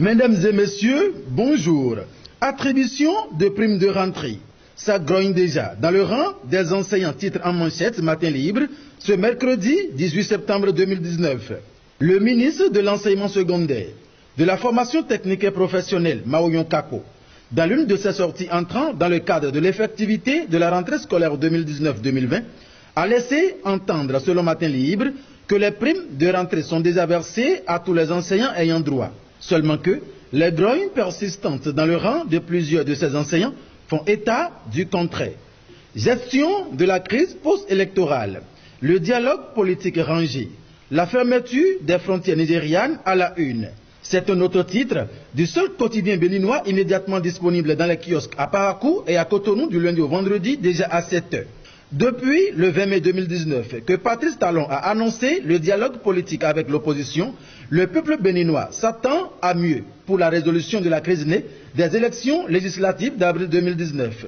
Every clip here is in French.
Mesdames et messieurs, bonjour. Attribution de primes de rentrée. Ça grogne déjà dans le rang des enseignants titres en manchette Matin Libre ce mercredi 18 septembre 2019. Le ministre de l'enseignement secondaire, de la formation technique et professionnelle, Maoyon Kako, dans l'une de ses sorties entrant dans le cadre de l'effectivité de la rentrée scolaire 2019-2020, a laissé entendre, selon Matin Libre, que les primes de rentrée sont déjà versées à tous les enseignants ayant droit. Seulement que les grognes persistantes dans le rang de plusieurs de ces enseignants font état du contraire. Gestion de la crise post-électorale, le dialogue politique rangé, la fermeture des frontières nigérianes à la une. C'est un autre titre du seul quotidien béninois immédiatement disponible dans les kiosques à Parakou et à Cotonou du lundi au vendredi déjà à 7 h. Depuis le 20 mai 2019 que Patrice Talon a annoncé le dialogue politique avec l'opposition, le peuple béninois s'attend à mieux pour la résolution de la crise née des élections législatives d'avril 2019.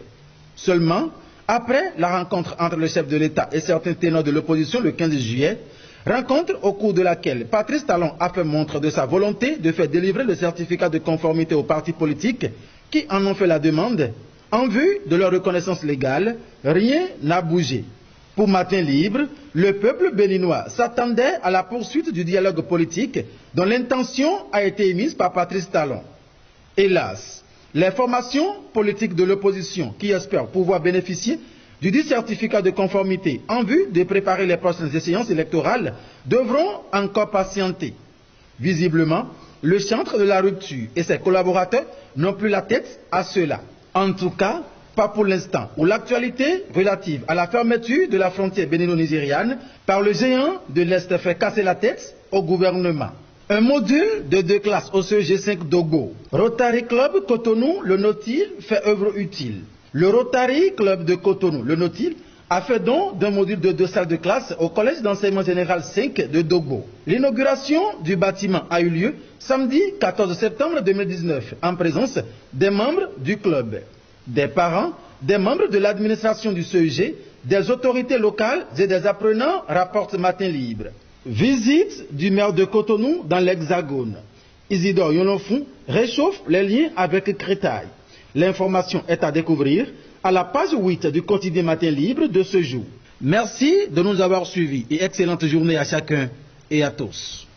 Seulement, après la rencontre entre le chef de l'État et certains ténors de l'opposition le 15 juillet, rencontre au cours de laquelle Patrice Talon a fait montre de sa volonté de faire délivrer le certificat de conformité aux partis politiques qui en ont fait la demande, en vue de leur reconnaissance légale, rien n'a bougé. Pour Matin Libre, le peuple béninois s'attendait à la poursuite du dialogue politique dont l'intention a été émise par Patrice Talon. Hélas, les formations politiques de l'opposition qui espèrent pouvoir bénéficier du dit certificat de conformité en vue de préparer les prochaines échéances électorales devront encore patienter. Visiblement, le chantre de la rupture et ses collaborateurs n'ont plus la tête à cela. En tout cas, pas pour l'instant, où l'actualité relative à la fermeture de la frontière bénino-nigériane par le géant de l'Est fait casser la tête au gouvernement. Un module de 2 classes au CEG5 Dogo. Rotary Club Cotonou, le Nautil, fait œuvre utile. Le Rotary Club de Cotonou, le Nautil, a fait don d'un module de 2 salles de classe au Collège d'enseignement général 5 de Dogo. L'inauguration du bâtiment a eu lieu samedi 14 septembre 2019 en présence des membres du club, des parents, des membres de l'administration du CEG, des autorités locales et des apprenants, rapporte Matin Libre. Visite du maire de Cotonou dans l'Hexagone. Isidore Yonofou réchauffe les liens avec Créteil. L'information est à découvrir à la page 8 du quotidien Matin Libre de ce jour. Merci de nous avoir suivis et excellente journée à chacun et à tous.